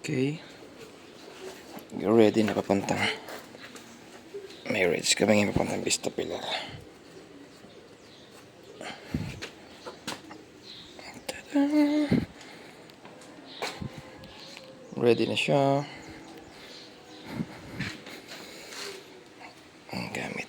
Okay. You're ready na papuntang marriage. Kami ngayon papuntang Vista Pilar. Tada! Ready na siya. Ang gamit.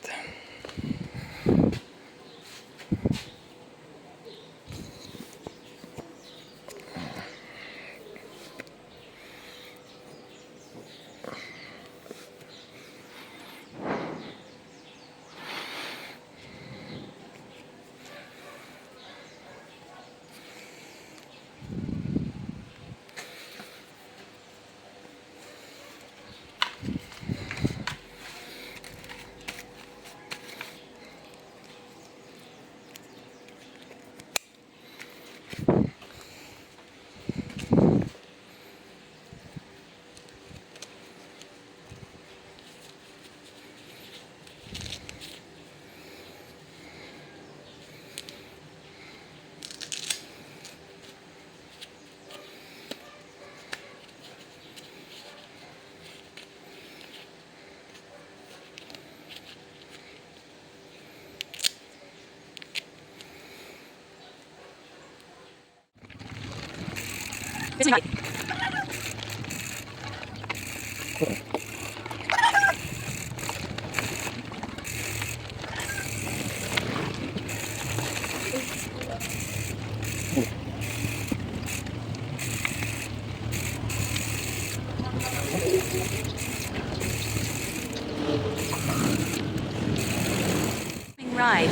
Right.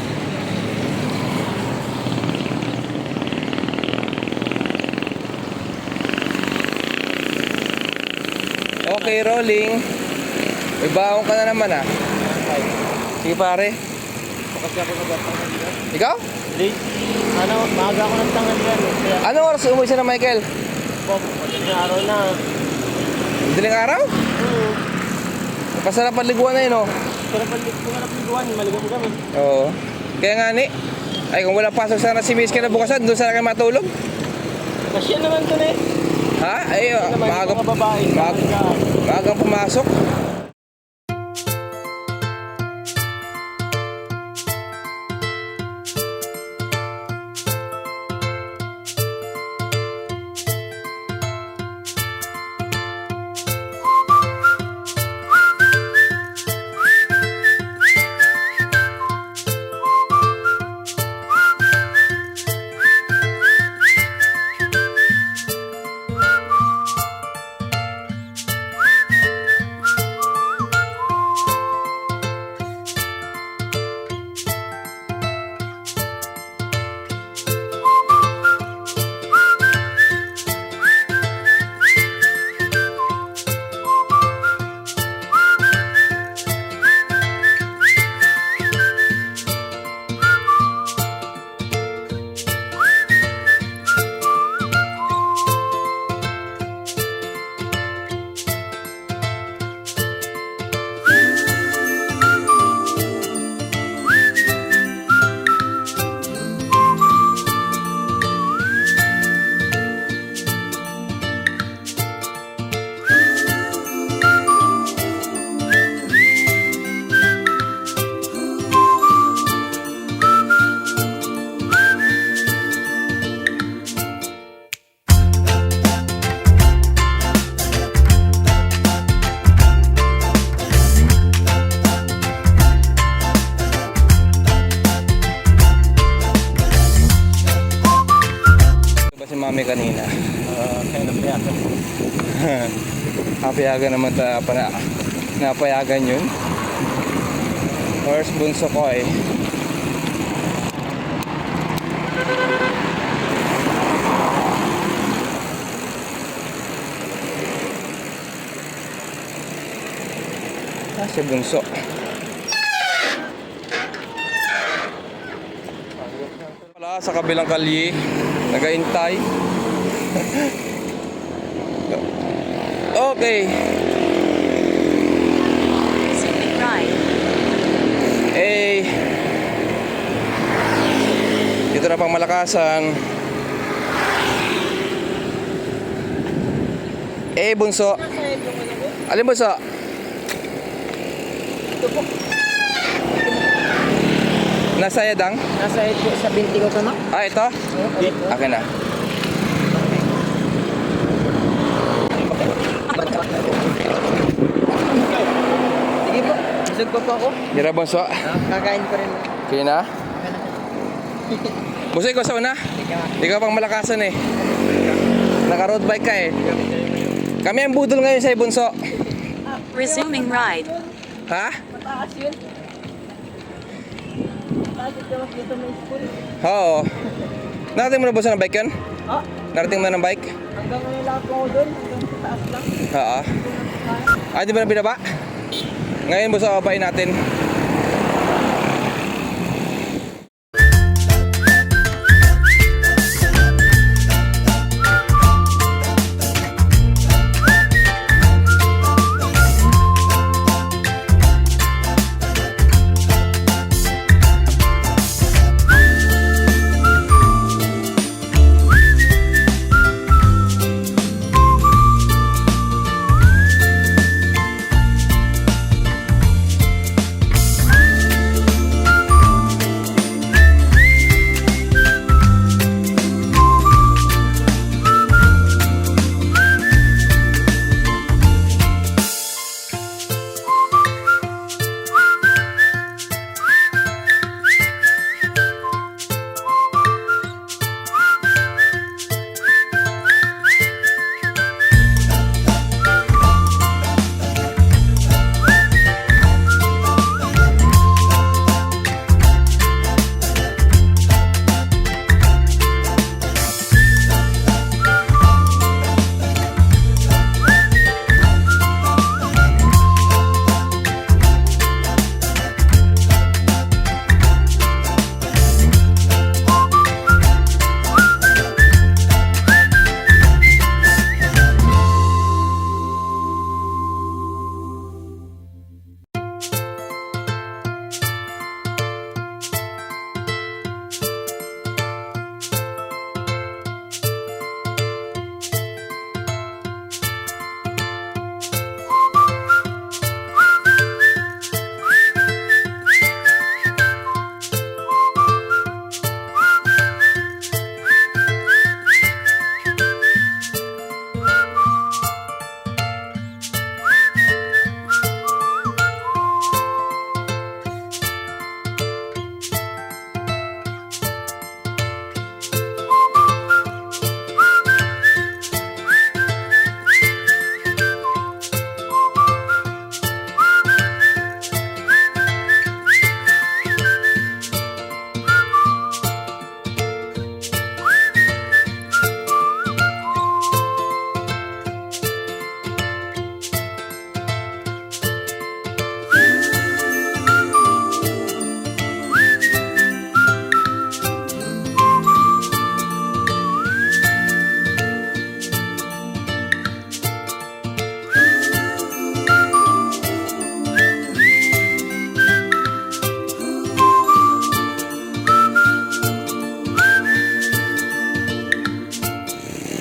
Okay, rolling. May baong ka na naman ah. Sige pare. Kasi ako nagtatangan dyan. Ikaw? Late. Maaga ako ng tangan dyan. Kaya, Anong oras umuwi siya na Michael? madaling araw na. Madaling araw? Pasarap ang liguan na yun oh. Pero pag liguan, maligaw kami. Oo. Kaya nga ni. Ay kung wala pasok sana si Miss kinabukasan, doon sana kayo matulog. Kasi naman ito na eh. Ha? Ay, Mga babae. maagang pumasok. Si mami kanina. Kaya napayagan. Papayagan naman napayagan yun. First bunso ko eh. Si bunso. Wala sa kabilang kalye. Nagaintay. Okay. Right. Dito na pang malakasan. bunso. Alin bunso? Nasa yadang? Nasa ito, sa binti ko pa ma. Ah, ito? Akin na. Sige po, busog pa po ako. Mira bunso. Kakain ko rin. Kaya na? Bunso, ikaw sa una. Ikaw pang malakasan eh. Naka-road bike ka eh. Kami ang budol ngayon sa bunso. Resuming ride. Ha? Mataas yun. Mataas ito dito may school. Oo. Narating mo na bunso ng bike yun? Ah, Narating mo na ng bike? hanggang ngayon lang po ako doon. Hanggang sa taas lang. Oo. Ah, di ba na binaba? Ngayon bunso, babain natin.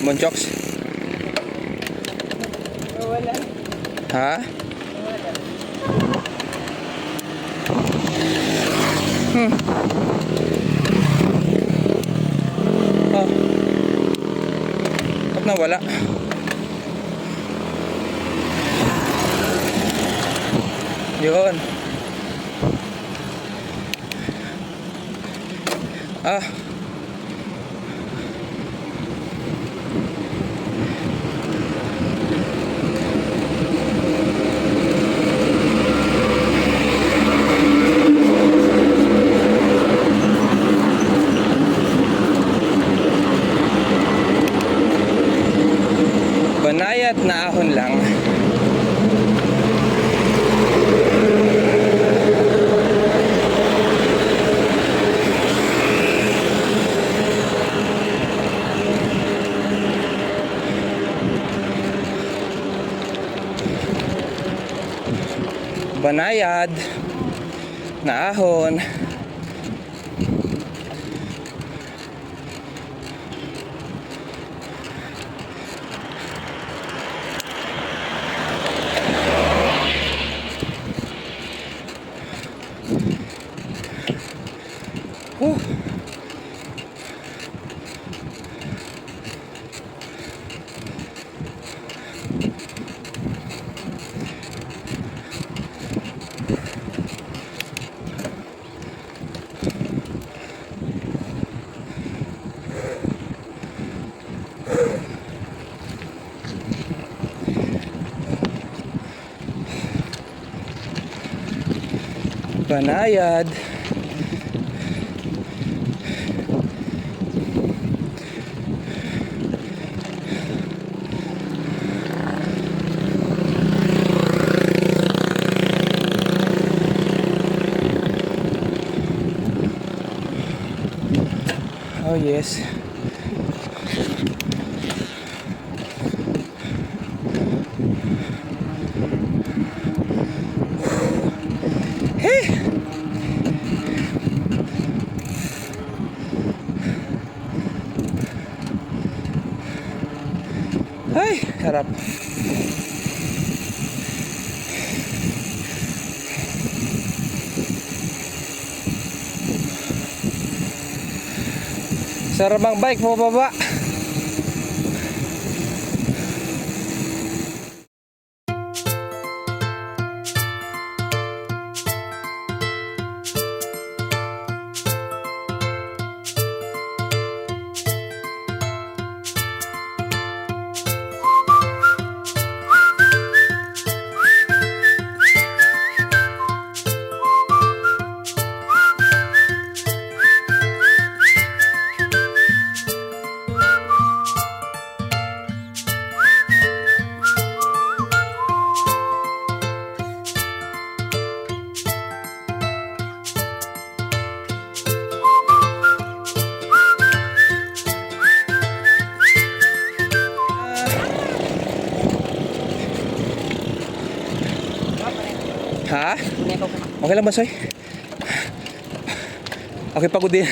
Monchoks? Wala. Ha? Oh. Ba't nawala? Yun. Ah. Banayad na ahon lang. Banayad na ahon. Banayad. Oh yes. Hey! Ay, harap. Sarap ang bike mo baba. Ha? Okay lang ba, Soy? Okay, pagod din.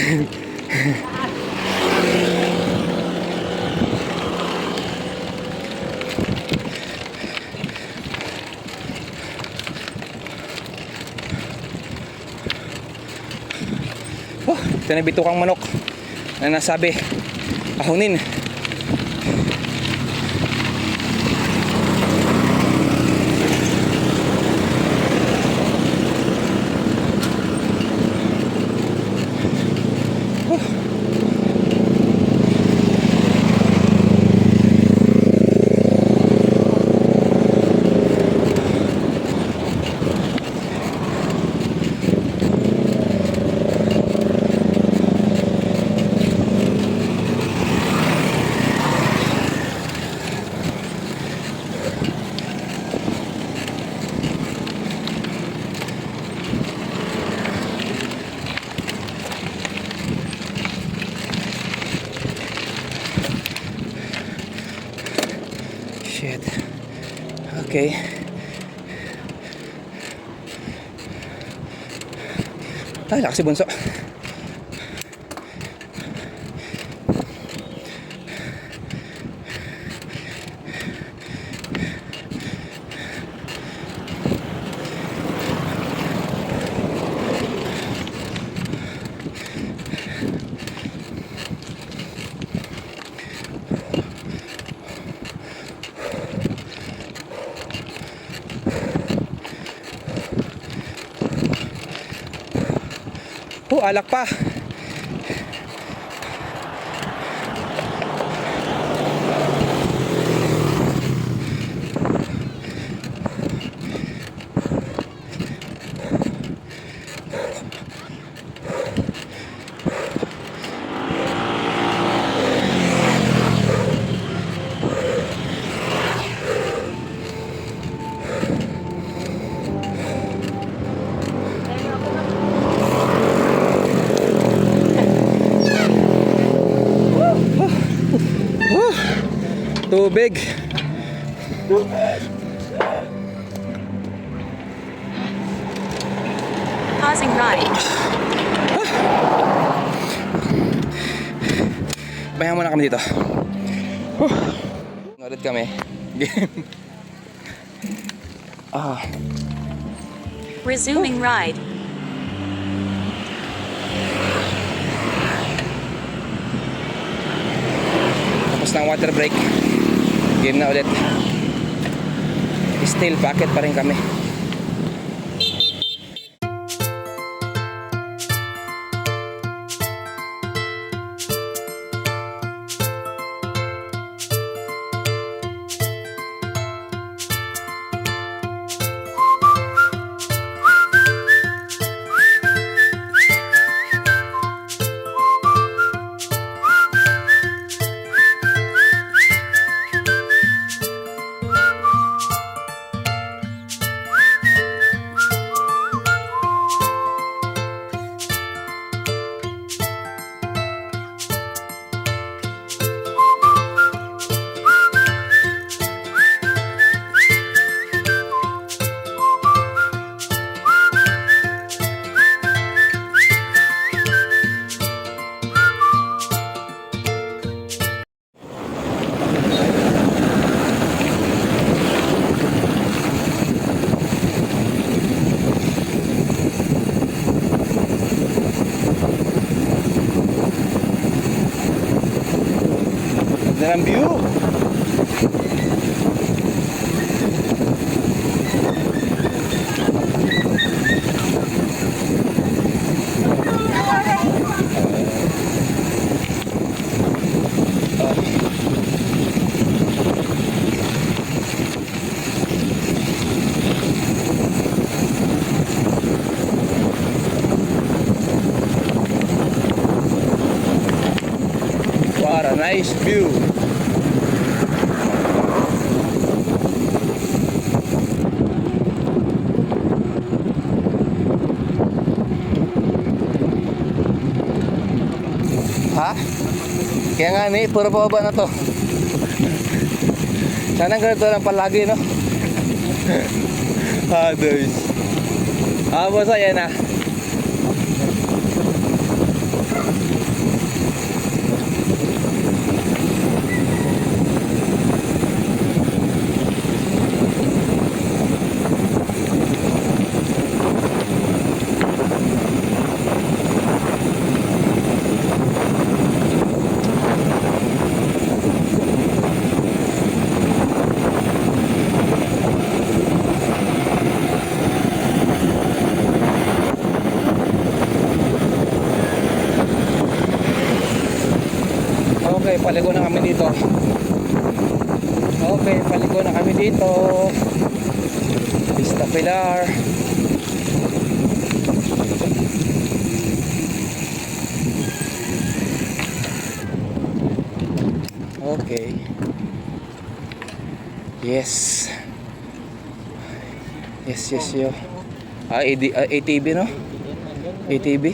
Oh, ito na bitukang manok na nasabi. Ahonin. Shit. Okay. Ay, lakas si Bunso. Oh, alak pa. Tubig. Pausing ride. Bayan muna kami dito. Ulit kami. Game. Resuming ride. Tapos ng water break. Game na ulit. Still packet pa rin kami. What a nice view. Ha? Kaya nga ni, puro pababa na to. Sana ganito lang palagi, no? Hados. Basta yan na. Okay, paligo na kami dito. Okay, paligo na kami dito. Vista Pilar. Okay. Yes. Yes, yo. ATV, no? ATV.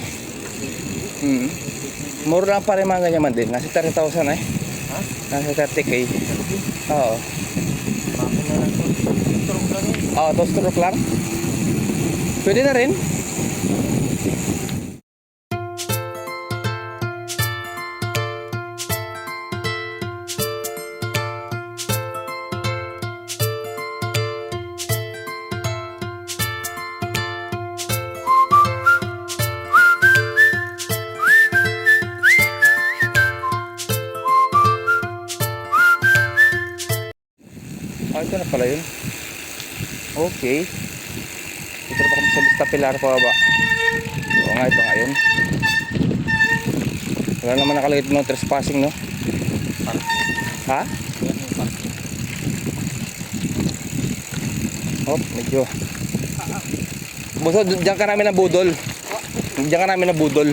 Mura lang pa rin mga ganyan man din. Nasa 30,000 eh. Ha? Nasa 30k. Oo. Oo, 2 stroke lang. Pwede na rin. Ito na pala yun. Okay. Dito na pa kami sa Vista Pilar pa ba? Oo nga, ito nga yun. Wala naman nakalagay no trespassing, no? Ha? Hop, medyo. Basta dyan ka namin na budol. Dyan ka namin na budol.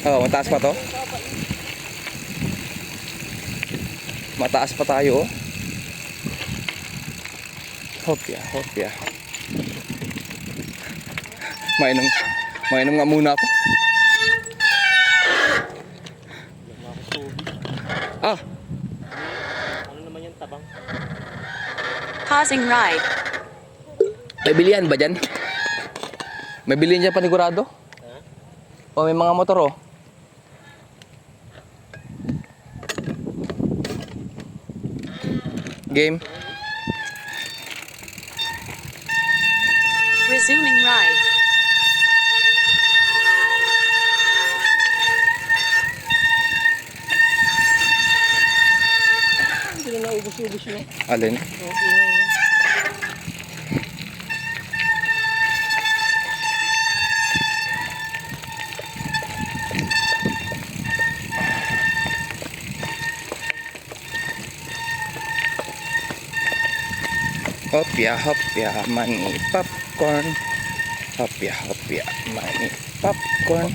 Oo, mataas pa to. Mataas pa tayo, oh. Hopya. Mainom nga muna ako. Ano naman yung tabang? Pausing ride. May bilihan ba dyan? May bilihan dyan panigurado? O may mga motor, oh. Game. Resuming ride. Hindi na naubos-ubos yun. Alin? Hopya, money popcorn. Hopya, money popcorn.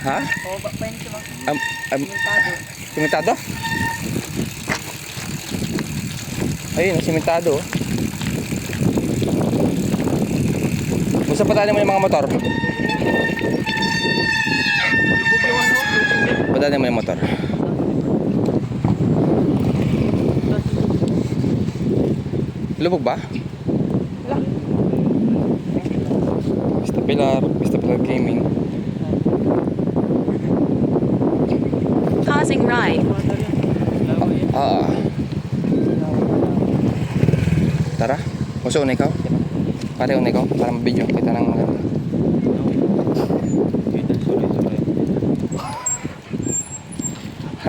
Ha? Simentado? Ayun, simentado. Gusto pa tayo mo yung mga motor? Padali mo yung motor. Lubog ba? Vista Pilar Gaming. Pausing ride. Tara, gusto una ikaw? Pare una ikaw, para mabidyo kita ng maganda.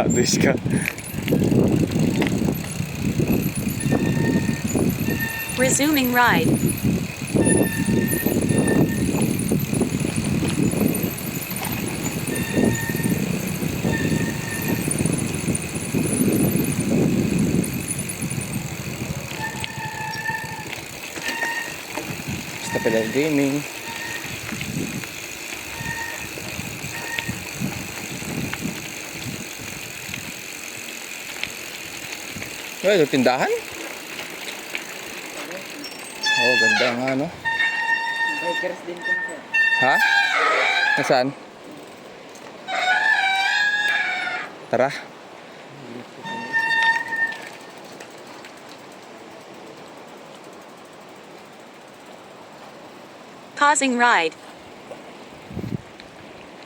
Adus ka. Resuming ride. Basta pala gaming. Ay, ito tindahan? Oh, ganda nga, no? Bikers din ko sir. Ha? Nasaan? Tara. Pausing ride.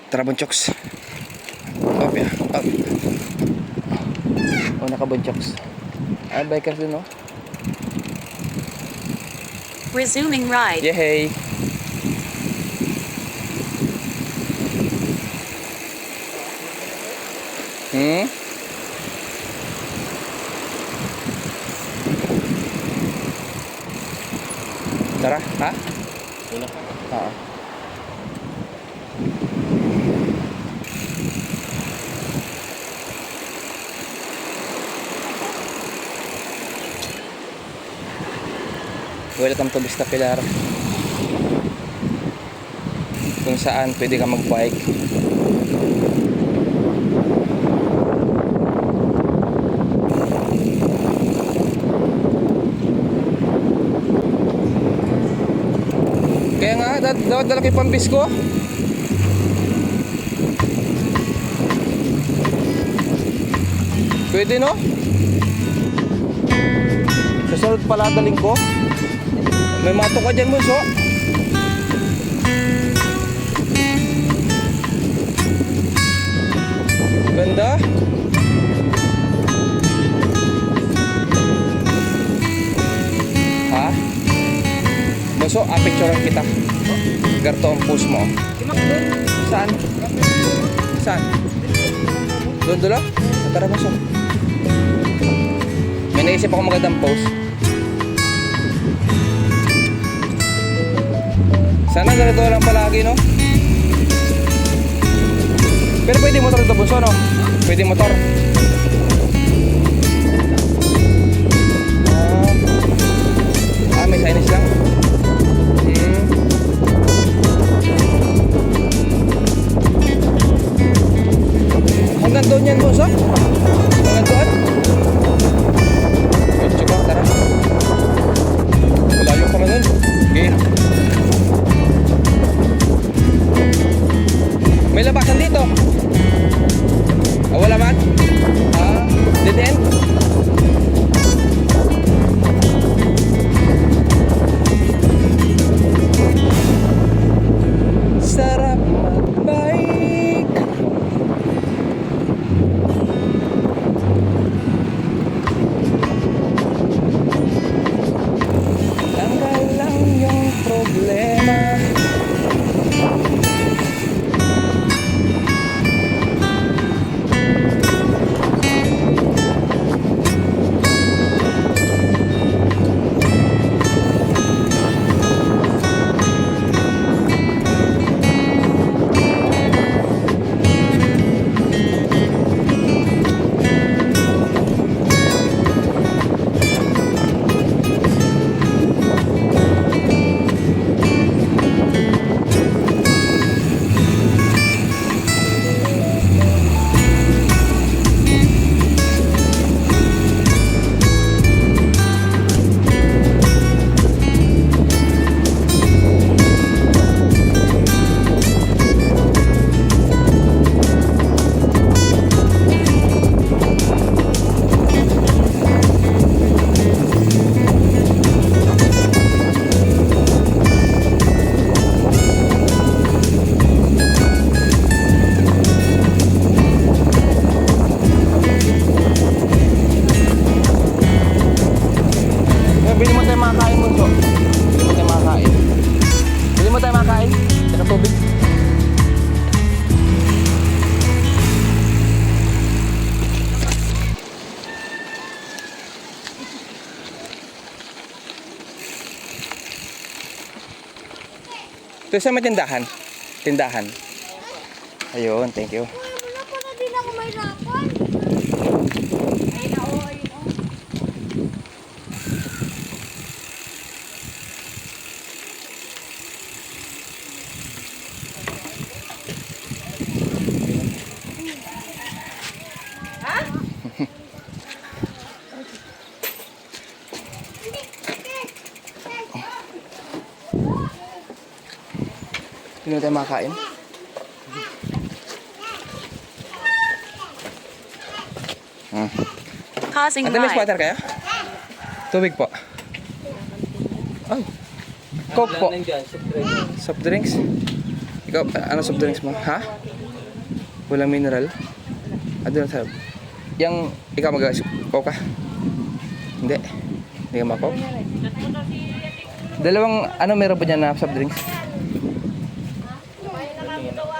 Tara, Bunchoks. Up, ya. Up. Oh, naka-Bunchoks. Ah, bikers din, no? Resuming ride. Yehey! Hmm? Tara, ha? Wala. Oo. Welcome to Vista Pilar. Kung saan pwede ka mag-bike. Kaya nga, dapat dala kayo pambis ko. Pwede, no? Susunod pala daling ko. May mato ka dyan, Bunso. Ganda. Ha? Bunso, picturean kita. Garto ang post mo. Saan? Saan? Doon dulo? Tara, Bunso. May naisip ako magandang post. Sana ganito lang palagi, no? Pero pwede motor ito, Bunso, no? Pwede motor. May signage lang. Hanggang doon yan, Bunso? Hanggang doon? Medyo ko, tara. Malayo pa na doon. Okay. May labasan dito. Wala man? Ito sa may tindahan. Tindahan. Ayun, thank you. Wala pa na din ako may rapon. Hindi na tayo makakain. Pausing Ate, may ride. water kayo? Tubig po. Ay. Coke po. Soft drinks? Ikaw, ano soft drinks mo? Ha? Walang mineral? Doon sa... Yang, ikaw mag-coke ka? Hindi. Hindi ka mag-coke? Dalawang, ano meron po dyan na soft drinks?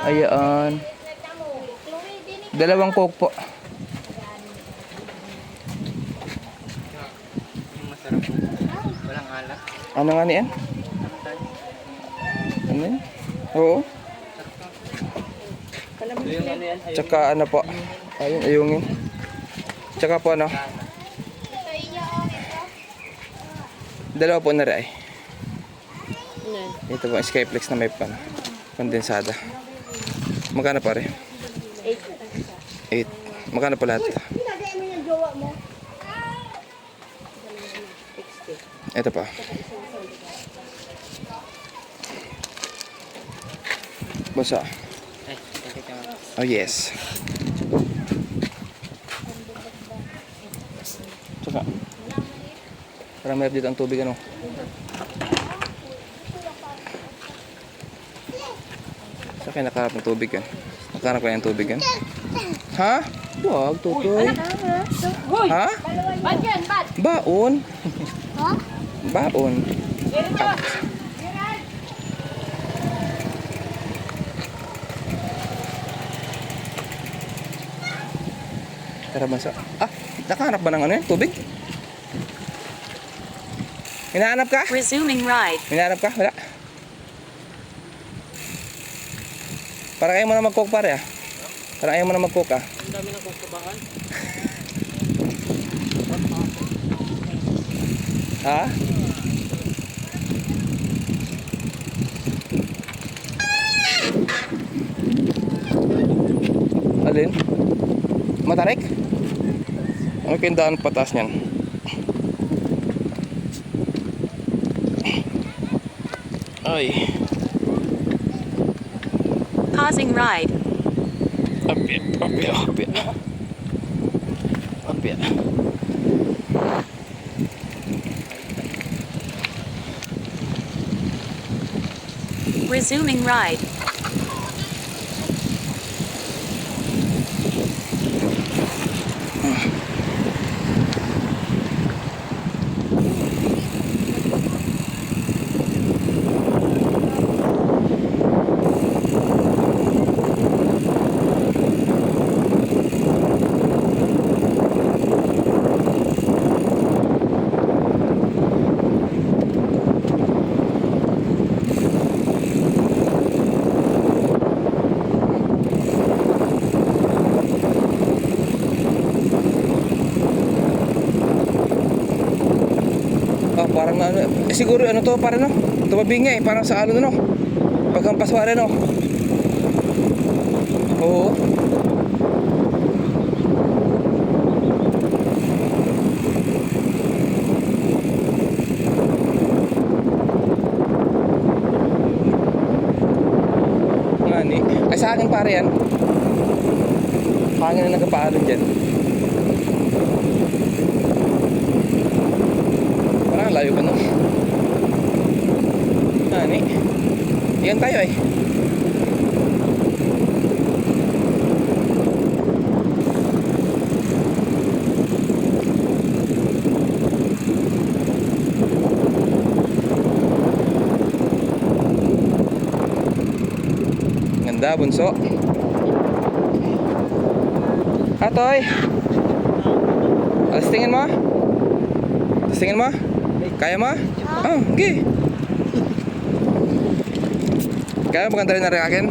Ayan. Dalawang coke po. Walang alak. Ano nga niyan? Ano yan? Oo. Yung ano yan? Tsaka ano po? Ayun, ayungin. Tsaka po ano? Dalawa po na rin. Ito po, Skyflex na may kondensada. Magkano pa rin? 8. Magkano po lahat? Pinagay mo yung jowa mo. Ito pa. Basa. Oh yes. Tsaka. Parang mayroon dito ang tubig ano. Sa akin nakaharap ng tubig yan. Nakaharap ko yung tubig yan. Ha? Huwag, tutoy. Ha? Bad yan, bad. Baon. Ha? Baon. Tara ba sa... Ah, nakahanap ba ng ano yun? Tubig? Hinahanap ka? Resuming ride. Hinahanap ka? Wala. Para kayo mo na mag-coke pare ah. Para ayaw mo na mag-coke ah. Ang dami ng kusabahan. Ha? Alin? Matarik? Ano kayong daan patas niyan? Ay. Pausing ride. Apit, apit, apit. Apit. Resuming ride. Oh, parang ano, siguro ano to, parang no? Tumabingi, parang sa ano no? Pagkampas wala no? Oo. Ngani. Ay sa akin pare yan. Hangin na nagkapaalon dyan. Parang layo pa no? Ngani. Yan tayo eh. Ganda, bunso. Atoy. Alas tingin mo? Alas tingin mo? Kaya mo? Oh, okay. Kaya maganda rin na rin akin.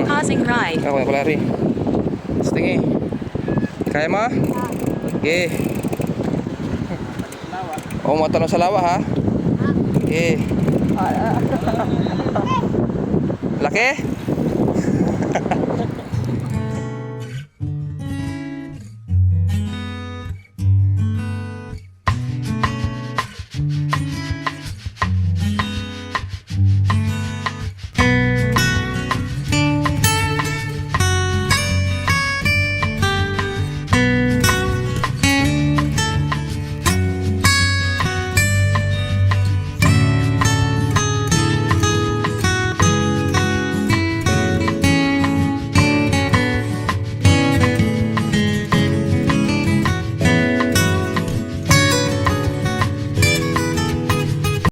Pausing ride. Ako na pala rin. Stingi. Kaya mo? Okay. O matanong sa lawa ha? Okay. Laki?